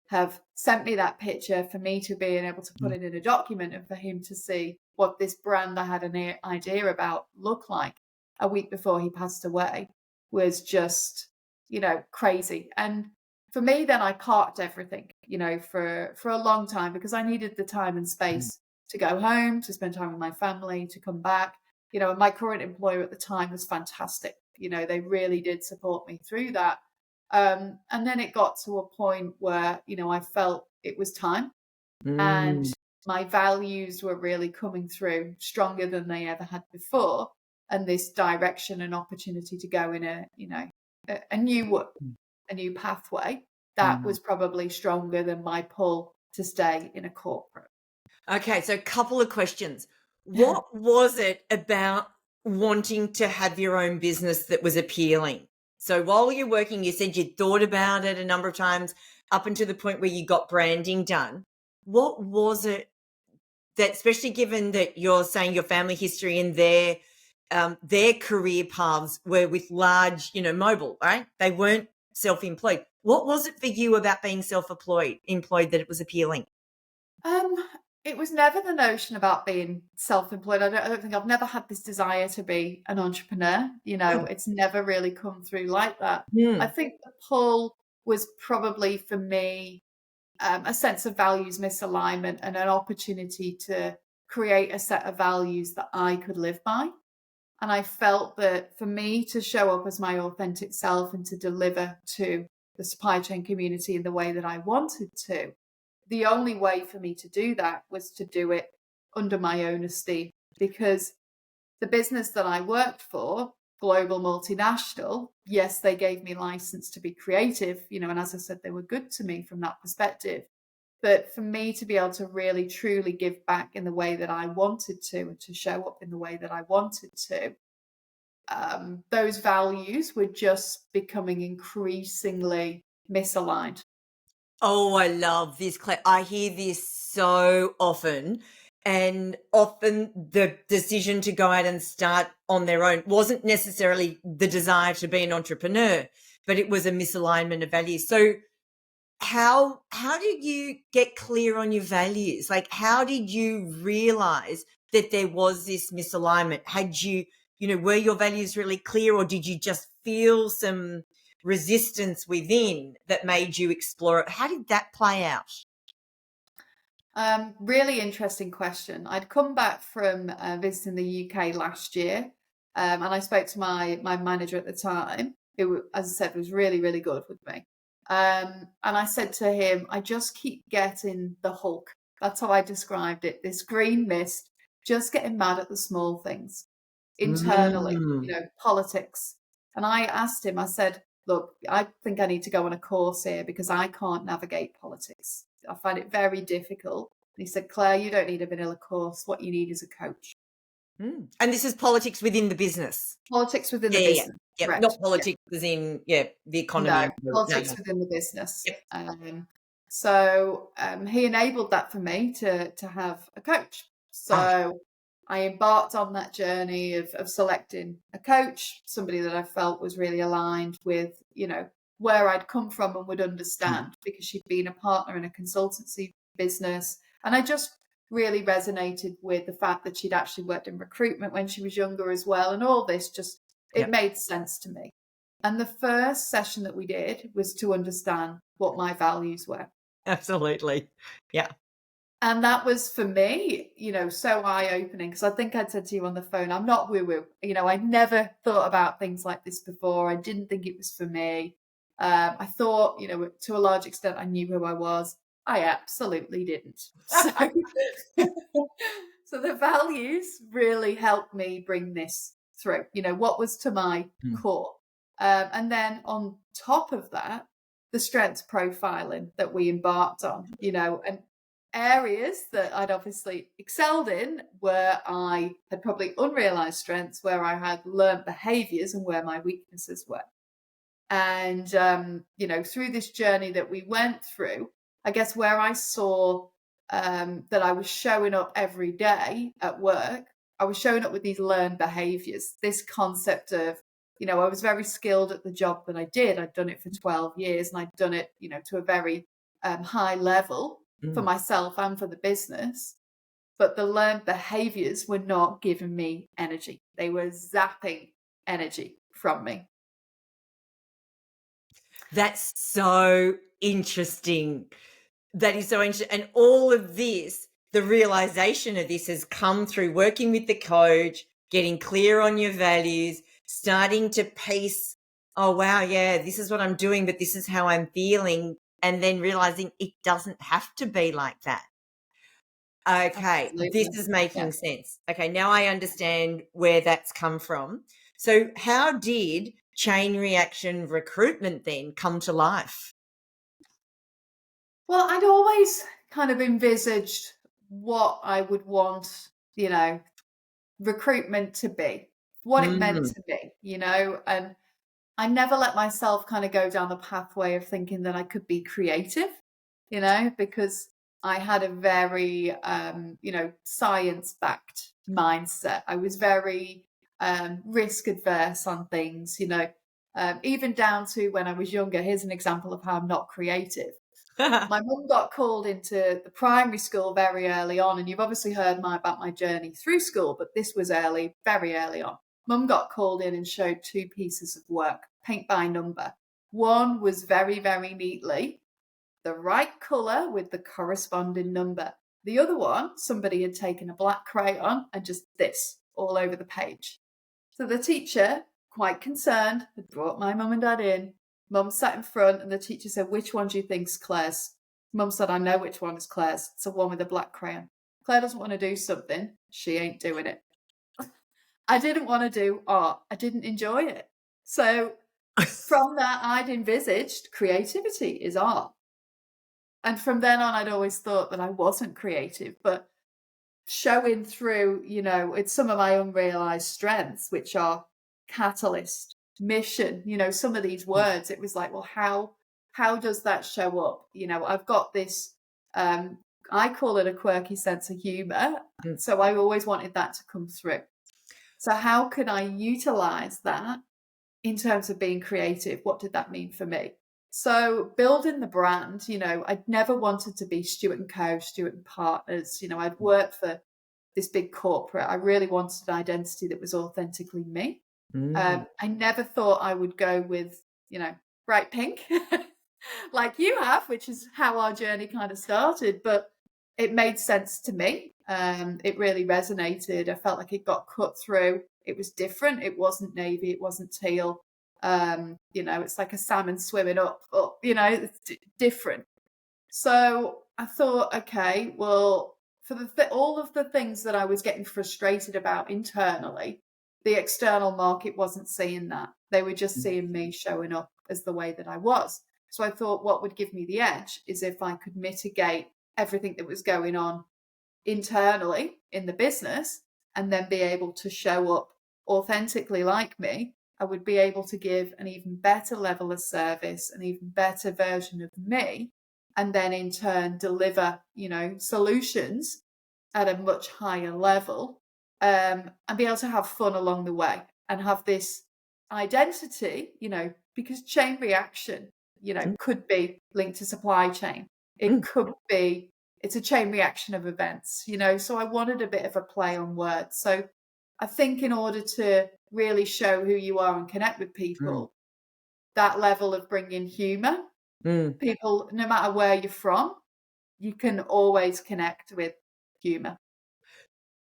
have sent me that picture, for me to be able to put Mm. it in a document, and for him to see what this brand I had an idea about looked like a week before he passed away was just, crazy. And for me, then I parked everything, for a long time, because I needed the time and Mm. space to go home, to spend time with my family, to come back. And my current employer at the time was fantastic. They really did support me through that. And then it got to a point where, I felt it was time, and Mm. my values were really coming through stronger than they ever had before. And this direction and opportunity to go in a new pathway that Mm. was probably stronger than my pull to stay in a corporate. Okay, so a couple of questions. What was it about wanting to have your own business that was appealing? So while you're working, you said you thought about it a number of times up until the point where you got branding done. What was it that, especially given that you're saying your family history and their career paths were with large, mobile, right? They weren't self-employed. What was it for you about being employed that it was appealing? Um, it was never the notion about being self-employed. I don't think I've never had this desire to be an entrepreneur. It's never really come through like that. I Mm. think the pull was probably for me a sense of values misalignment and an opportunity to create a set of values that I could live by. And I felt that for me to show up as my authentic self and to deliver to the supply chain community in the way that I wanted to, the only way for me to do that was to do it under my own esteem, because the business that I worked for, global multinational, yes, they gave me license to be creative, and as I said, they were good to me from that perspective. But for me to be able to really truly give back in the way that I wanted to and to show up in the way that I wanted to, those values were just becoming increasingly misaligned. Oh, I love this, Claire. I hear this so often. And often the decision to go out and start on their own wasn't necessarily the desire to be an entrepreneur, but it was a misalignment of values. So how did you get clear on your values? Like, how did you realize that there was this misalignment? Were your values really clear, or did you just feel some resistance within that made you explore it? How did that play out? Really interesting question. I'd come back from visiting the UK last year, and I spoke to my manager at the time, who, as I said, was really, really good with me. And I said to him, I just keep getting the Hulk. That's how I described it. This green mist, just getting mad at the small things internally, Mm. politics. And I asked him, I said, look, I think I need to go on a course here because I can't navigate politics. I find it very difficult. And he said, Claire, you don't need a vanilla course. What you need is a coach. Mm. And this is politics within the business. Politics within the Yeah, yeah, yeah. business. Yep. Correct. Not Yeah. politics as in, the No, economy. No, politics no. within the business. Yep. So he enabled that for me to have a coach. Ah. So I embarked on that journey of selecting a coach, somebody that I felt was really aligned with, where I'd come from and would Mm. understand, because she'd been a partner in a consultancy business. And I just really resonated with the fact that she'd actually worked in recruitment when she was younger as well. And all this it Yep. made sense to me. And the first session that we did was to understand what my values were. Absolutely. Yeah. And that was for me, so eye-opening, because I think I'd said to you on the phone, I'm not woo-woo. I never thought about things like this before. I didn't think it was for me. I thought, to a large extent, I knew who I was. I absolutely didn't. So, so the values really helped me bring this through, what was to my Mm. core. And then on top of that, the strengths profiling that we embarked on, and areas that I'd obviously excelled in, where I had probably unrealized strengths, where I had learned behaviors, and where my weaknesses were. And, through this journey that we went through, I guess where I saw that I was showing up every day at work, I was showing up with these learned behaviors, this concept of, I was very skilled at the job that I did. I'd done it for 12 years, and I'd done it, to a very high level for Mm. myself and for the business. But the learned behaviors were not giving me energy. They were zapping energy from me. That's so interesting. That is so interesting. And all of this, the realization of this has come through working with the coach, getting clear on your values, starting to piece Oh, wow. Yeah, this is what I'm doing, but this is how I'm feeling. And then realizing it doesn't have to be like that. Okay, this Absolutely. is Yeah. making sense. Okay, now I understand where that's come from. So, how did chain reaction recruitment then come to life? Well, I'd always kind of envisaged what I would want, you know, recruitment to be, what it meant Mm. to be, and I never let myself kind of go down the pathway of thinking that I could be creative, because I had a very, science backed mindset. I was very risk adverse on things, even down to when I was younger. Here's an example of how I'm not creative. My mum got called into the primary school very early on, and you've obviously heard about my journey through school, but this was early, very early on. Mum got called in and showed two pieces of work, paint by number. One was very, very neatly the right colour with the corresponding number. The other one, somebody had taken a black crayon and just this all over the page. So the teacher, quite concerned, had brought my mum and dad in. Mum sat in front and the teacher said, "Which one do you think's Claire's?" Mum said, "I know which one is Claire's. It's the one with the black crayon." Claire doesn't want to do something. She ain't doing it. I didn't want to do art. I didn't enjoy it. So from that, I'd envisaged creativity is art. And from then on, I'd always thought that I wasn't creative, but showing through, it's some of my unrealized strengths, which are catalyst, mission, some of these words. It was like, well, how does that show up? I've got this, I call it a quirky sense of humor. Mm. So I always wanted that to come through. So how can I utilize that in terms of being creative? What did that mean for me? So building the brand, I'd never wanted to be Stuart and Co, Stuart and Partners. I'd worked for this big corporate. I really wanted an identity that was authentically me. Mm. I never thought I would go with, bright pink like you have, which is how our journey kind of started. But it made sense to me. It really resonated. I felt like it got cut through. It was different. It wasn't navy. It wasn't teal. It's like a salmon swimming up, it's different. So I thought, okay, well, for all of the things that I was getting frustrated about internally, the external market wasn't seeing that. They were just seeing me showing up as the way that I was. So I thought what would give me the edge is if I could mitigate everything that was going on internally in the business and then be able to show up authentically like me. I would be able to give an even better level of service, an even better version of me, and then in turn deliver, solutions at a much higher level, and be able to have fun along the way and have this identity, because chain reaction, could be linked to supply chain. It Mm. could be, it's a chain reaction of events, so I wanted a bit of a play on words. So I think in order to really show who you are and connect with Mm. people, that level of bringing humor, Mm. people, no matter where you're from, you can always connect with humor.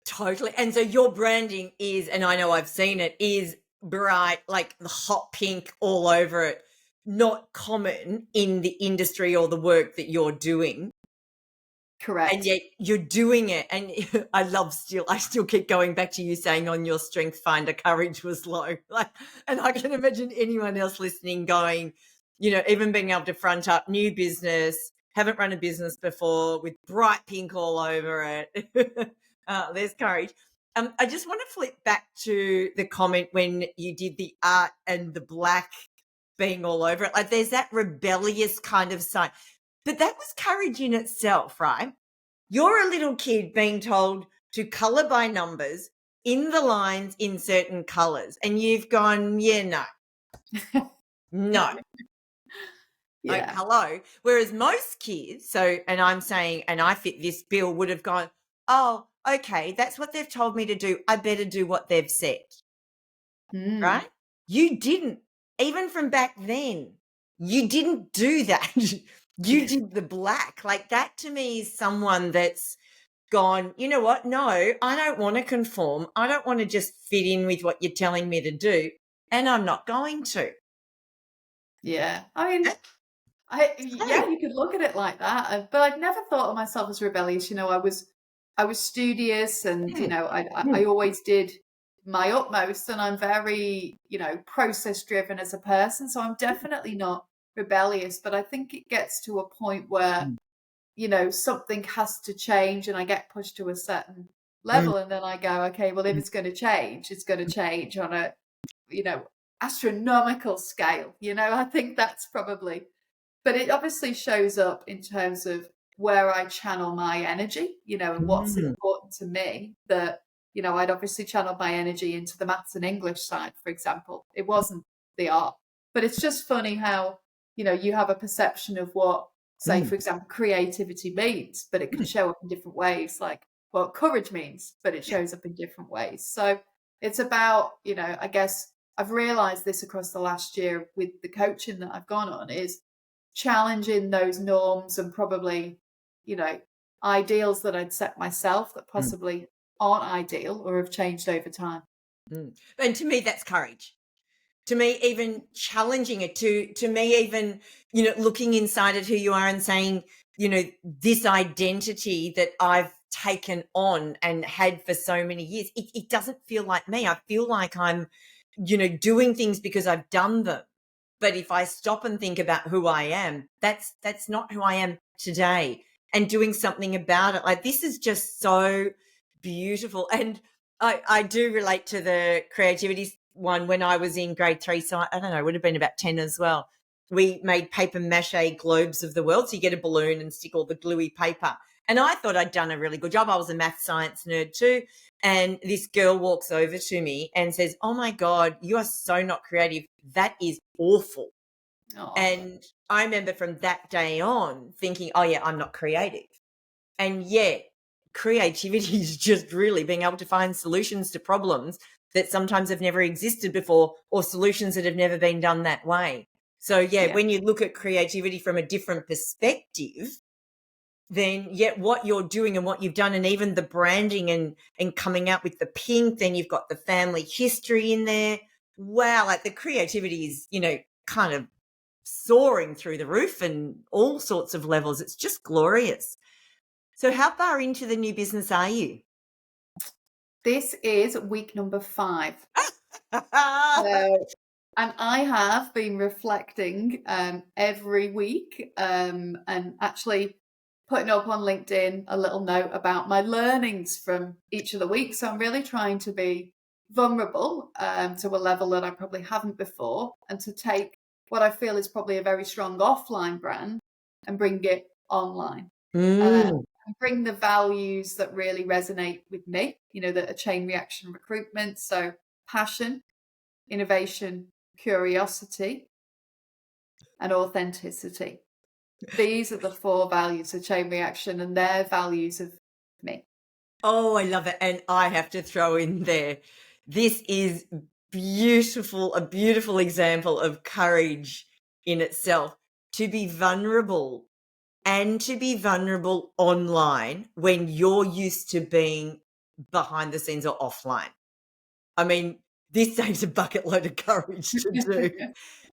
Totally. And so your branding is, and I know I've seen it, is bright, like the hot pink all over it, not common in the industry or the work that you're doing. And Correct. yet you're doing it. And I still keep going back to you saying on your strength finder, courage was low. Like, and I can imagine anyone else listening going, even being able to front up new business, haven't run a business before with bright pink all over it. There's courage. I just want to flip back to the comment when you did the art and the black being all over it. Like there's that rebellious kind of sign. But that was courage in itself, right? You're a little kid being told to color by numbers in the lines in certain colors. And you've gone, yeah, no. Like, Yeah. hello. Whereas most kids, and I'm saying, and I fit this bill, would have gone, oh, okay, that's what they've told me to do. I better do what they've said. Mm. Right? You didn't. Even from back then, you didn't do that. You did the black. Like that to me is someone that's gone, you know what? No, I don't want to conform. I don't want to just fit in with what you're telling me to do. And I'm not going to. Yeah. I mean, yeah, Hey. you could look at it like that. But I'd never thought of myself as rebellious. I was studious, and Mm, I mm, always did my utmost, and I'm very, process driven as a person. So I'm definitely not rebellious, but I think it gets to a point where, mm, something has to change, and I get pushed to a certain mm, level, and then I go, okay, well, if mm, it's going to change, it's going to change on a, you know, astronomical scale. I think that's probably, but it obviously shows up in terms of where I channel my energy, and what's mm, important to me. That, I'd obviously channeled my energy into the maths and English side, for example. It wasn't the art. But it's just funny how, you have a perception of what, say, mm, for example, creativity means, but it can mm. show up in different ways, like what courage means, but it Yeah. shows up in different ways. So it's about, I guess I've realized this across the last year with the coaching that I've gone on, is challenging those norms and probably, you know, ideals that I'd set myself that Mm, possibly aren't ideal or have changed over time. mm. And to me, that's courage. To me, even challenging it, to me, even, looking inside at who you are and saying, this identity that I've taken on and had for so many years, it doesn't feel like me. I feel like I'm, doing things because I've done them. But if I stop and think about who I am, that's not who I am today. And doing something about it, like, this is just so beautiful. And I do relate to the creativity one when I was in grade 3. So I don't know, it would have been about 10 as well. We made paper mache globes of the world. So you get a balloon and stick all the gluey paper. And I thought I'd done a really good job. I was a math science nerd too. And this girl walks over to me and says, "Oh my God, you are so not creative. That is awful." Oh, And I remember from that day on thinking, oh yeah, I'm not creative. And yet creativity is just really being able to find solutions to problems that sometimes have never existed before, or solutions that have never been done that way. So yeah, yeah. when you look at creativity from a different perspective, then yet what you're doing and what you've done, and even the branding and coming out with the pink, then you've got the family history in there. Wow, like the creativity is, kind of soaring through the roof and all sorts of levels. It's just glorious. So how far into the new business are you? This is week number 5. Mm. So, and I have been reflecting every week, and actually putting up on LinkedIn a little note about my learnings from each of the weeks. So I'm really trying to be vulnerable to a level that I probably haven't before, and to take what I feel is probably a very strong offline brand and bring it online. And bring the values that really resonate with me, that are chain reaction recruitment. So passion, innovation, curiosity, and authenticity. These are the 4 values of chain reaction, and they're values of me. Oh, I love it. And I have to throw in there, this is beautiful, a beautiful example of courage in itself, to be vulnerable, and to be vulnerable online when you're used to being behind the scenes or offline. I mean, this takes a bucket load of courage to do.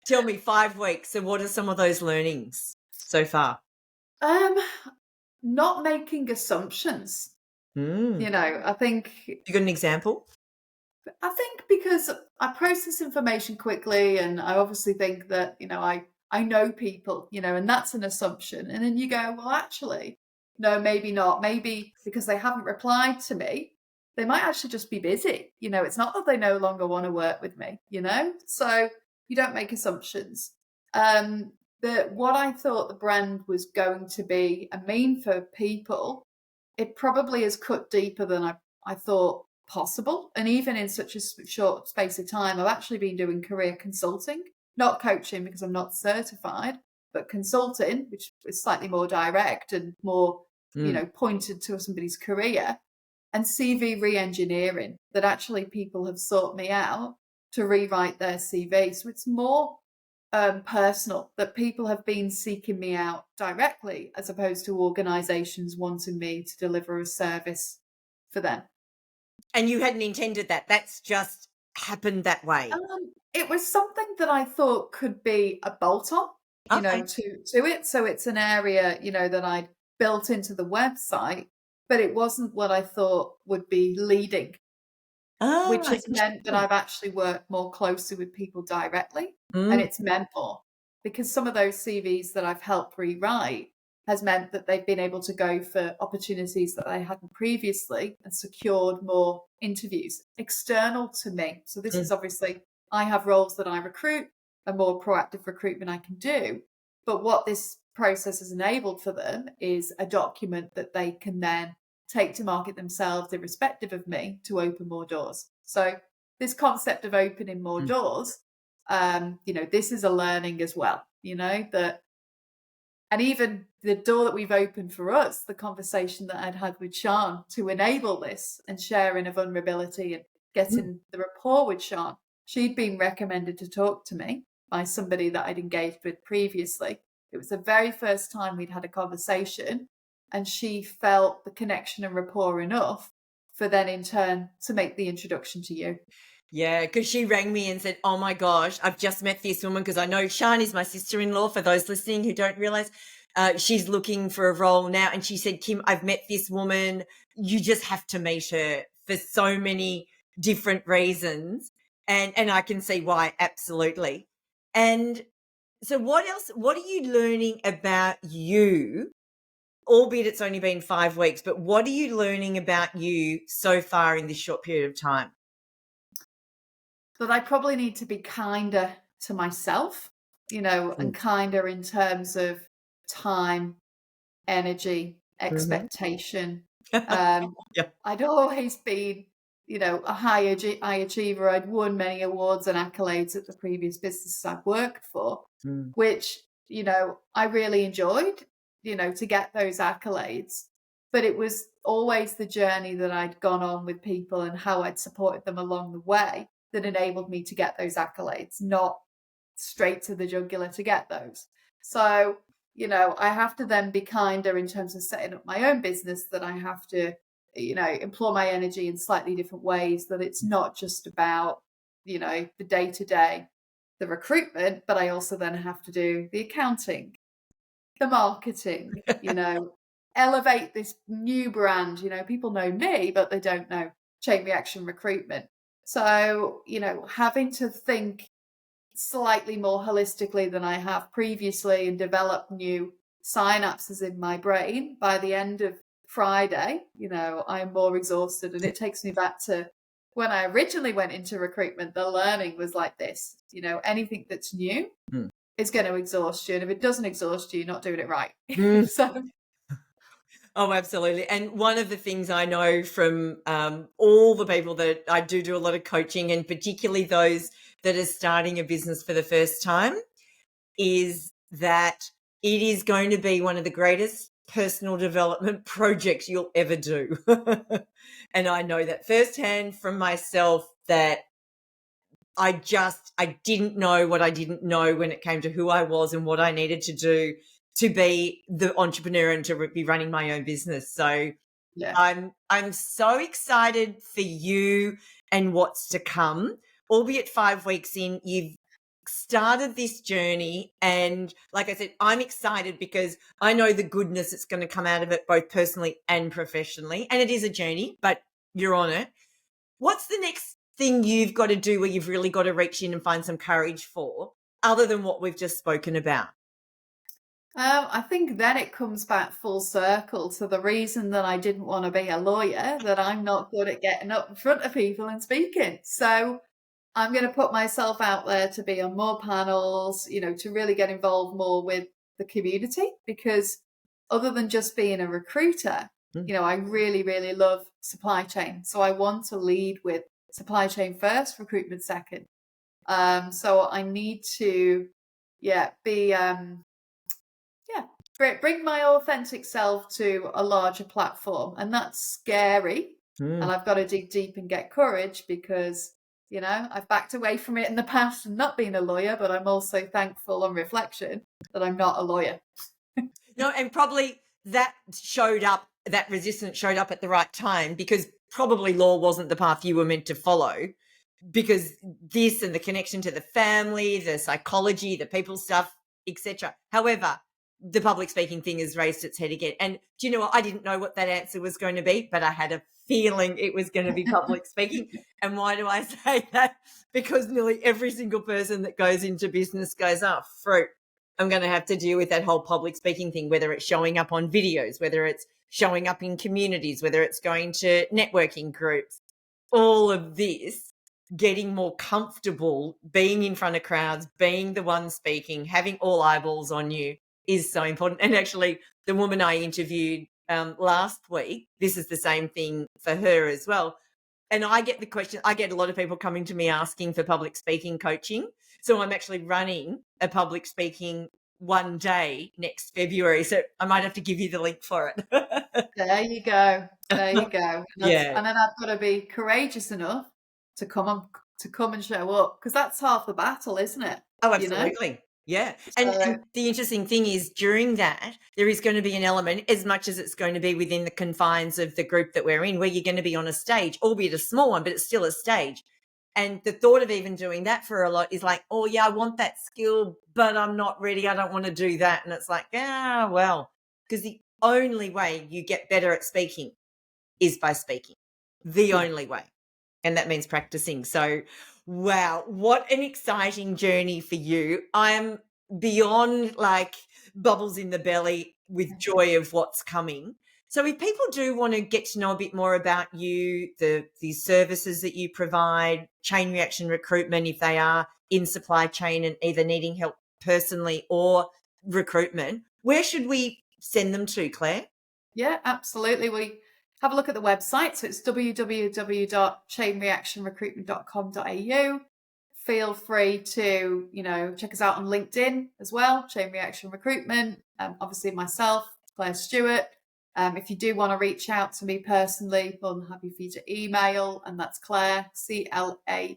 Tell me, 5 weeks. So what are some of those learnings so far? um, Not making assumptions. Mm. I think You got an example? because I process information quickly, and I obviously think that, I know people, and that's an assumption. And then you go, well, actually, no, maybe not. Maybe because they haven't replied to me, they might actually just be busy. It's not that they no longer want to work with me, So you don't make assumptions. What I thought the brand was going to be and mean for people, it probably has cut deeper than I thought possible. And even in such a short space of time, I've actually been doing career consulting, not coaching because I'm not certified, but consulting, which is slightly more direct and more, Mm. pointed to somebody's career, and CV re-engineering, that actually people have sought me out to rewrite their CV. So it's more personal, that people have been seeking me out directly as opposed to organizations wanting me to deliver a service for them. And you hadn't intended that. That's just happened that way? It was something that I thought could be a bolt-on, Okay. to it. So it's an area, that I'd built into the website, but it wasn't what I thought would be leading, which Ah, has meant that interesting. I've actually worked more closely with people directly, and Mm, it's meant more because some of those CVs that I've helped rewrite has meant that they've been able to go for opportunities that they hadn't previously and secured more interviews external to me. So this mm, is obviously, I have roles that I recruit, a more proactive recruitment I can do. But what this process has enabled for them is a document that they can then take to market themselves, irrespective of me, to open more doors. So this concept of opening more mm. doors, this is a learning as well, that, and even the door that we've opened for us, the conversation that I'd had with Sean to enable this and sharing a vulnerability and getting the rapport with Sean, she'd been recommended to talk to me by somebody that I'd engaged with previously. It was the very first time we'd had a conversation, and she felt the connection and rapport enough for then in turn to make the introduction to you. Yeah, because she rang me and said, "Oh my gosh, I've just met this woman." Because I know Shan is my sister-in-law. For those listening who don't realize, she's looking for a role now, and she said, "Kim, I've met this woman. You just have to meet her for so many different reasons." And I can see why, absolutely. And so, what else? What are you learning about you? Albeit it's only been 5 weeks, but what are you learning about you so far in this short period of time? That I probably need to be kinder to myself, and kinder in terms of time, energy, Mm-hmm. expectation. Um, Yeah. I'd always been, a high achiever. I'd won many awards and accolades at the previous businesses I've worked for, Mm. which, I really enjoyed, to get those accolades. But it was always the journey that I'd gone on with people and how I'd supported them along the way that enabled me to get those accolades, not straight to the jugular to get those. So, I have to then be kinder in terms of setting up my own business, that I have to, employ my energy in slightly different ways, that it's not just about, the day to day, the recruitment, but I also then have to do the accounting, the marketing, elevate this new brand. People know me, but they don't know Chain Reaction Recruitment. So, having to think slightly more holistically than I have previously and develop new synapses in my brain by the end of Friday, I'm more exhausted. And it takes me back to when I originally went into recruitment. The learning was like this, anything that's new Mm. is going to exhaust you. And if it doesn't exhaust you, you're not doing it right. Mm. So, Oh, absolutely. And one of the things I know from all the people that I do a lot of coaching, and particularly those that are starting a business for the first time, is that it is going to be one of the greatest personal development projects you'll ever do. And I know that firsthand from myself, that I didn't know what I didn't know when it came to who I was and what I needed to do to be the entrepreneur and to be running my own business. So yeah. I'm so excited for you and what's to come. Albeit 5 weeks in, you've started this journey, and like I said, I'm excited because I know the goodness that's going to come out of it, both personally and professionally. And it is a journey, but you're on it. What's the next thing you've got to do where you've really got to reach in and find some courage for, other than what we've just spoken about? I think then it comes back full circle to the reason that I didn't want to be a lawyer, that I'm not good at getting up in front of people and speaking. So I'm going to put myself out there to be on more panels, to really get involved more with the community, because other than just being a recruiter, Mm. I really, really love supply chain. So I want to lead with supply chain first, recruitment second. So I need to, be, bring my authentic self to a larger platform. And that's scary. Mm. And I've got to dig deep and get courage, because, I've backed away from it in the past and not been a lawyer, but I'm also thankful on reflection that I'm not a lawyer. No, and probably that resistance showed up at the right time, because probably law wasn't the path you were meant to follow. because this and the connection to the family, the psychology, the people stuff, etc. However, the public speaking thing has raised its head again. And do you know what? I didn't know what that answer was going to be, but I had a feeling it was going to be public speaking. And why do I say that? Because nearly every single person that goes into business goes, oh, fruit. I'm going to have to deal with that whole public speaking thing, whether it's showing up on videos, whether it's showing up in communities, whether it's going to networking groups, all of this, getting more comfortable being in front of crowds, being the one speaking, having all eyeballs on you is so important. And actually, the woman I interviewed last week, this is the same thing for her as well. And I get the question, I get a lot of people coming to me asking for public speaking coaching. So I'm actually running a public speaking one day next February. So I might have to give you the link for it. There you go. There you go. Yeah. And then I've got to be courageous enough to come and show up, because that's half the battle, isn't it? Oh, absolutely. You know? Yeah. And the interesting thing is, during that, there is going to be an element, as much as it's going to be within the confines of the group that we're in, where you're going to be on a stage, albeit a small one, but it's still a stage. And the thought of even doing that for a lot is like, oh, yeah, I want that skill, but I'm not ready. I don't want to do that. And it's like, well, because the only way you get better at speaking is by speaking. The only way. And that means practicing. So, wow, what an exciting journey for you. I'm beyond like bubbles in the belly with joy of what's coming. So if people do want to get to know a bit more about you, the services that you provide, Chain Reaction Recruitment, if they are in supply chain and either needing help personally or recruitment, where should we send them to, Claire? Yeah, absolutely. We have a look at the website. So it's www.chainreactionrecruitment.com.au. Feel free to, check us out on LinkedIn as well, Chain Reaction Recruitment. Obviously myself, Claire Stuart. If you do want to reach out to me personally, I'm happy for you to email, and that's Claire, CLAIRE,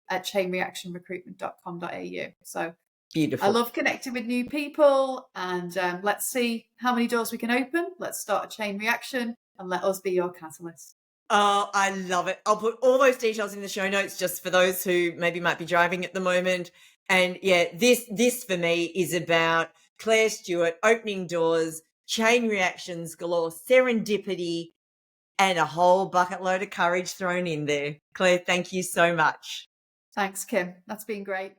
at chainreactionrecruitment.com.au. So beautiful. I love connecting with new people, and let's see how many doors we can open. Let's start a chain reaction and let us be your catalyst. Oh, I love it. I'll put all those details in the show notes just for those who maybe might be driving at the moment. And yeah, this for me is about Claire Stuart opening doors, chain reactions galore, serendipity, and a whole bucket load of courage thrown in there. Claire, thank you so much. Thanks, Kim. That's been great.